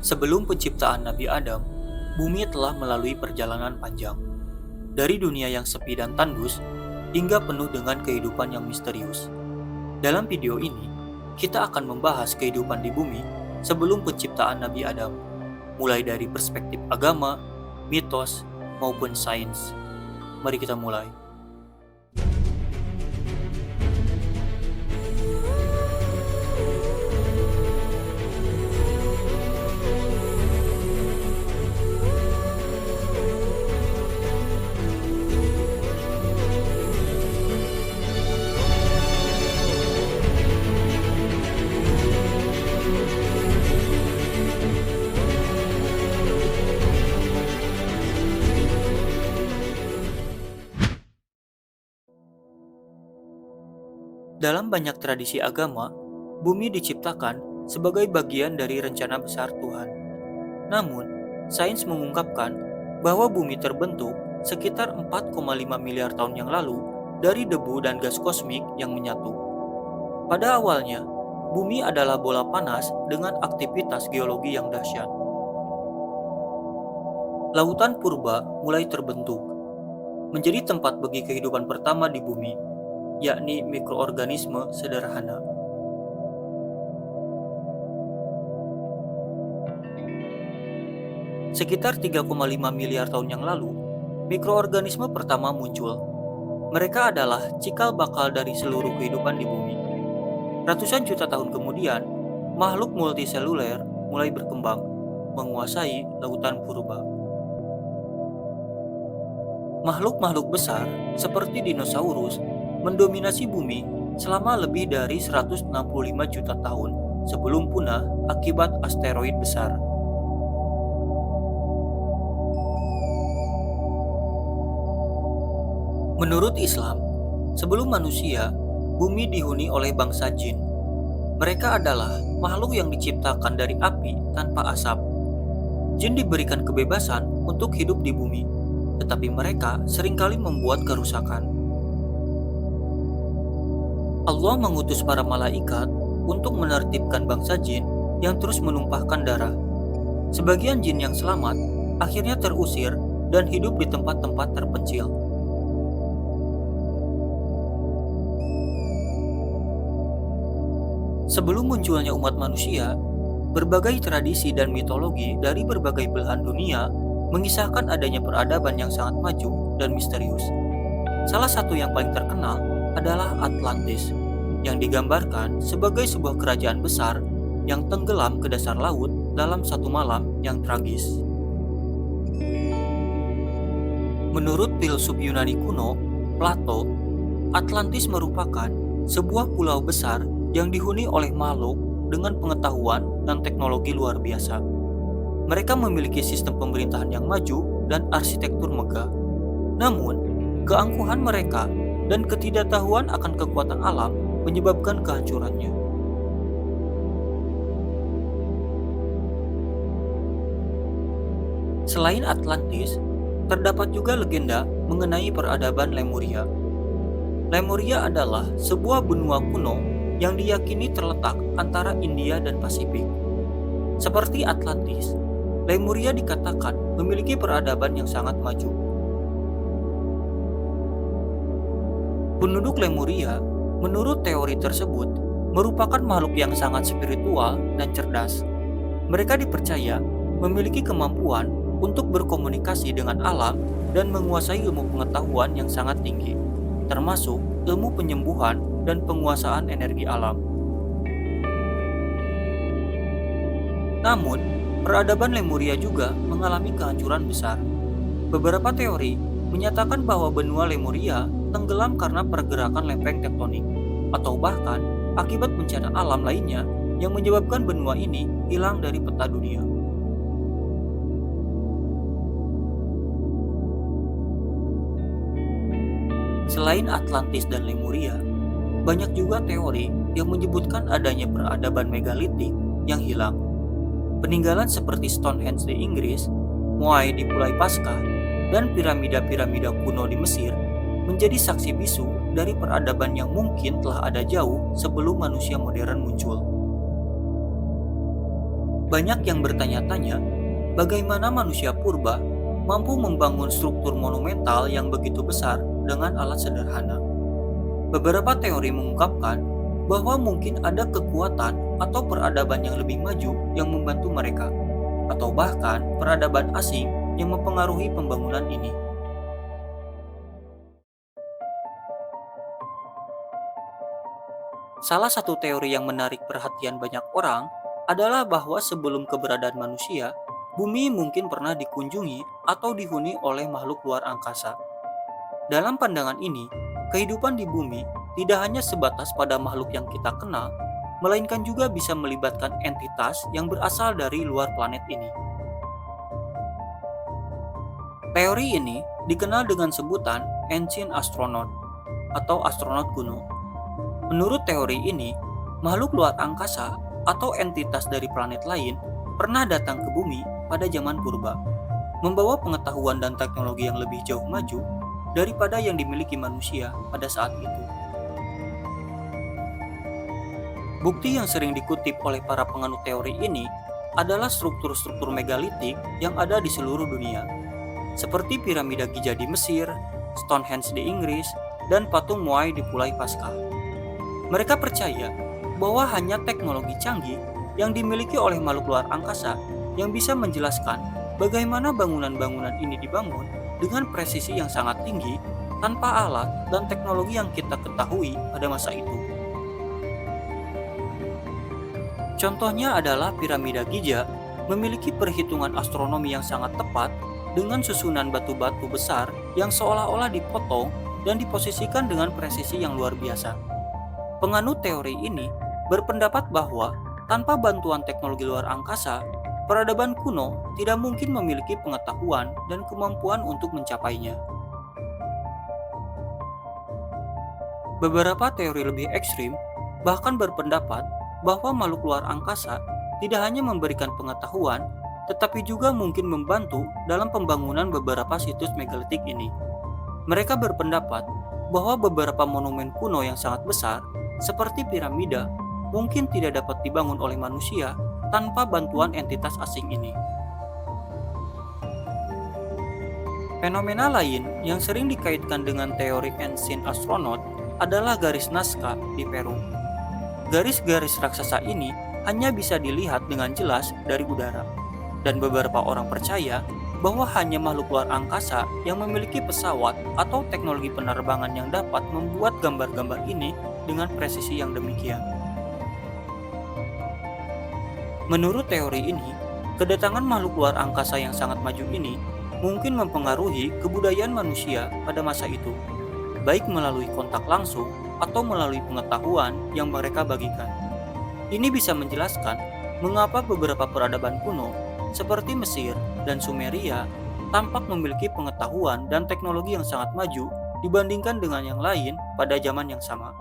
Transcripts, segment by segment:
Sebelum penciptaan Nabi Adam, bumi telah melalui perjalanan panjang. Dari dunia yang sepi dan tandus, hingga penuh dengan kehidupan yang misterius. Dalam video ini, kita akan membahas kehidupan di bumi sebelum penciptaan Nabi Adam, mulai dari perspektif agama, mitos, maupun sains. Mari kita mulai. Dalam banyak tradisi agama, bumi diciptakan sebagai bagian dari rencana besar Tuhan. Namun, sains mengungkapkan bahwa bumi terbentuk sekitar 4,5 miliar tahun yang lalu dari debu dan gas kosmik yang menyatu. Pada awalnya, bumi adalah bola panas dengan aktivitas geologi yang dahsyat. Lautan purba mulai terbentuk, menjadi tempat bagi kehidupan pertama di bumi, yakni mikroorganisme sederhana. Sekitar 3,5 miliar tahun yang lalu, mikroorganisme pertama muncul. Mereka adalah cikal bakal dari seluruh kehidupan di bumi. Ratusan juta tahun kemudian, makhluk multiseluler mulai berkembang, menguasai lautan purba. Makhluk-makhluk besar seperti dinosaurus mendominasi bumi selama lebih dari 165 juta tahun sebelum punah akibat asteroid besar. Menurut Islam, sebelum manusia, bumi dihuni oleh bangsa jin. Mereka adalah makhluk yang diciptakan dari api tanpa asap. Jin diberikan kebebasan untuk hidup di bumi, tetapi mereka seringkali membuat kerusakan. Allah mengutus para malaikat untuk menertibkan bangsa jin yang terus menumpahkan darah. Sebagian jin yang selamat akhirnya terusir dan hidup di tempat-tempat terpencil. Sebelum munculnya umat manusia, berbagai tradisi dan mitologi dari berbagai belahan dunia mengisahkan adanya peradaban yang sangat maju dan misterius. Salah satu yang paling terkenal adalah Atlantis, yang digambarkan sebagai sebuah kerajaan besar yang tenggelam ke dasar laut dalam satu malam yang tragis. Menurut filsuf Yunani kuno, Plato, Atlantis merupakan sebuah pulau besar yang dihuni oleh makhluk dengan pengetahuan dan teknologi luar biasa. Mereka memiliki sistem pemerintahan yang maju dan arsitektur megah. Namun, keangkuhan mereka dan ketidaktahuan akan kekuatan alam menyebabkan kehancurannya. Selain Atlantis, terdapat juga legenda mengenai peradaban Lemuria. Lemuria adalah sebuah benua kuno yang diyakini terletak antara India dan Pasifik. Seperti Atlantis, Lemuria dikatakan memiliki peradaban yang sangat maju. Penduduk Lemuria, menurut teori tersebut, merupakan makhluk yang sangat spiritual dan cerdas. Mereka dipercaya memiliki kemampuan untuk berkomunikasi dengan alam dan menguasai ilmu pengetahuan yang sangat tinggi, termasuk ilmu penyembuhan dan penguasaan energi alam. Namun, peradaban Lemuria juga mengalami kehancuran besar. Beberapa teori menyatakan bahwa benua Lemuria tenggelam karena pergerakan lempeng tektonik, atau bahkan akibat bencana alam lainnya yang menyebabkan benua ini hilang dari peta dunia. Selain Atlantis dan Lemuria, banyak juga teori yang menyebutkan adanya peradaban megalitik yang hilang. Peninggalan seperti Stonehenge di Inggris, Moai di Pulau Paskah, dan piramida-piramida kuno di Mesir menjadi saksi bisu dari peradaban yang mungkin telah ada jauh sebelum manusia modern muncul. Banyak yang bertanya-tanya, bagaimana manusia purba mampu membangun struktur monumental yang begitu besar dengan alat sederhana. Beberapa teori mengungkapkan bahwa mungkin ada kekuatan atau peradaban yang lebih maju yang membantu mereka, atau bahkan peradaban asing yang mempengaruhi pembangunan ini. Salah satu teori yang menarik perhatian banyak orang adalah bahwa sebelum keberadaan manusia, bumi mungkin pernah dikunjungi atau dihuni oleh makhluk luar angkasa. Dalam pandangan ini, kehidupan di bumi tidak hanya sebatas pada makhluk yang kita kenal, melainkan juga bisa melibatkan entitas yang berasal dari luar planet ini. Teori ini dikenal dengan sebutan Ancient Astronaut atau astronot kuno. Menurut teori ini, makhluk luar angkasa atau entitas dari planet lain pernah datang ke bumi pada zaman purba, membawa pengetahuan dan teknologi yang lebih jauh maju daripada yang dimiliki manusia pada saat itu. Bukti yang sering dikutip oleh para penganut teori ini adalah struktur-struktur megalitik yang ada di seluruh dunia, seperti piramida Giza di Mesir, Stonehenge di Inggris, dan patung Moai di Pulai Paskah. Mereka percaya bahwa hanya teknologi canggih yang dimiliki oleh makhluk luar angkasa yang bisa menjelaskan bagaimana bangunan-bangunan ini dibangun dengan presisi yang sangat tinggi tanpa alat dan teknologi yang kita ketahui pada masa itu. Contohnya adalah piramida Giza memiliki perhitungan astronomi yang sangat tepat dengan susunan batu-batu besar yang seolah-olah dipotong dan diposisikan dengan presisi yang luar biasa. Penganut teori ini berpendapat bahwa tanpa bantuan teknologi luar angkasa, peradaban kuno tidak mungkin memiliki pengetahuan dan kemampuan untuk mencapainya. Beberapa teori lebih ekstrim bahkan berpendapat bahwa makhluk luar angkasa tidak hanya memberikan pengetahuan, tetapi juga mungkin membantu dalam pembangunan beberapa situs megalitik ini. Mereka berpendapat bahwa beberapa monumen kuno yang sangat besar, seperti piramida, mungkin tidak dapat dibangun oleh manusia tanpa bantuan entitas asing ini. Fenomena lain yang sering dikaitkan dengan teori Ancient Astronaut adalah garis Nazca di Peru. Garis-garis raksasa ini hanya bisa dilihat dengan jelas dari udara, dan beberapa orang percaya bahwa hanya makhluk luar angkasa yang memiliki pesawat atau teknologi penerbangan yang dapat membuat gambar-gambar ini dengan presisi yang demikian. Menurut teori ini, kedatangan makhluk luar angkasa yang sangat maju ini mungkin mempengaruhi kebudayaan manusia pada masa itu, baik melalui kontak langsung atau melalui pengetahuan yang mereka bagikan. Ini bisa menjelaskan mengapa beberapa peradaban kuno seperti Mesir dan Sumeria tampak memiliki pengetahuan dan teknologi yang sangat maju dibandingkan dengan yang lain pada zaman yang sama.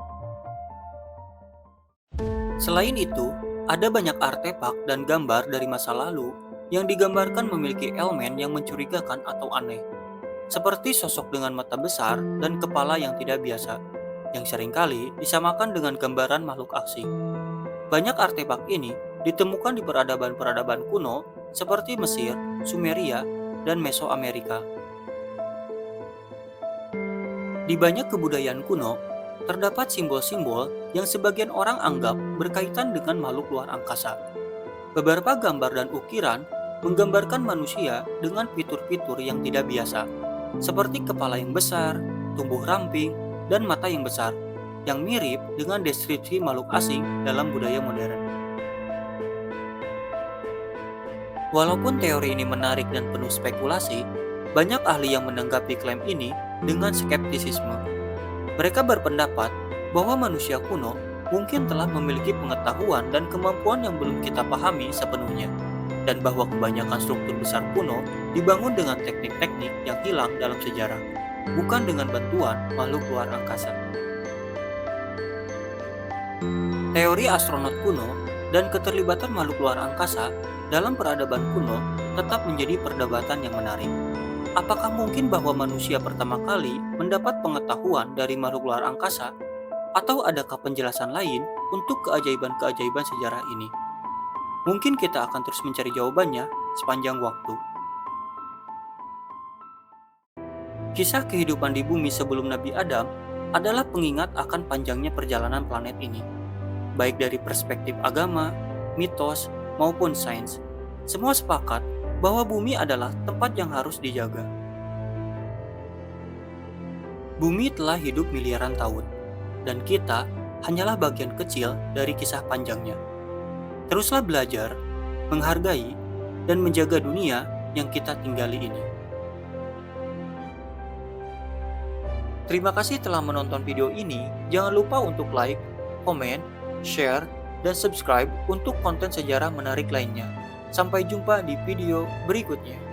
Selain itu, ada banyak artefak dan gambar dari masa lalu yang digambarkan memiliki elemen yang mencurigakan atau aneh, seperti sosok dengan mata besar dan kepala yang tidak biasa, yang seringkali disamakan dengan gambaran makhluk asing. Banyak artefak ini ditemukan di peradaban-peradaban kuno seperti Mesir, Sumeria, dan Mesoamerika. Di banyak kebudayaan kuno, terdapat simbol-simbol yang sebagian orang anggap berkaitan dengan makhluk luar angkasa. Beberapa gambar dan ukiran menggambarkan manusia dengan fitur-fitur yang tidak biasa, seperti kepala yang besar, tubuh ramping, dan mata yang besar, yang mirip dengan deskripsi makhluk asing dalam budaya modern. Walaupun teori ini menarik dan penuh spekulasi, banyak ahli yang menanggapi klaim ini dengan skeptisisme. Mereka berpendapat bahwa manusia kuno mungkin telah memiliki pengetahuan dan kemampuan yang belum kita pahami sepenuhnya, dan bahwa kebanyakan struktur besar kuno dibangun dengan teknik-teknik yang hilang dalam sejarah, bukan dengan bantuan makhluk luar angkasa. Teori astronot kuno dan keterlibatan makhluk luar angkasa dalam peradaban kuno tetap menjadi perdebatan yang menarik. Apakah mungkin bahwa manusia pertama kali mendapat pengetahuan dari makhluk luar angkasa, atau adakah penjelasan lain untuk keajaiban-keajaiban sejarah ini? Mungkin kita akan terus mencari jawabannya sepanjang waktu. Kisah kehidupan di bumi sebelum Nabi Adam adalah pengingat akan panjangnya perjalanan planet ini. Baik dari perspektif agama, mitos, maupun sains, semua sepakat bahwa bumi adalah tempat yang harus dijaga. Bumi telah hidup miliaran tahun, dan kita hanyalah bagian kecil dari kisah panjangnya. Teruslah belajar, menghargai, dan menjaga dunia yang kita tinggali ini. Terima kasih telah menonton video ini. Jangan lupa untuk like, komen, share, dan subscribe untuk konten sejarah menarik lainnya. Sampai jumpa di video berikutnya.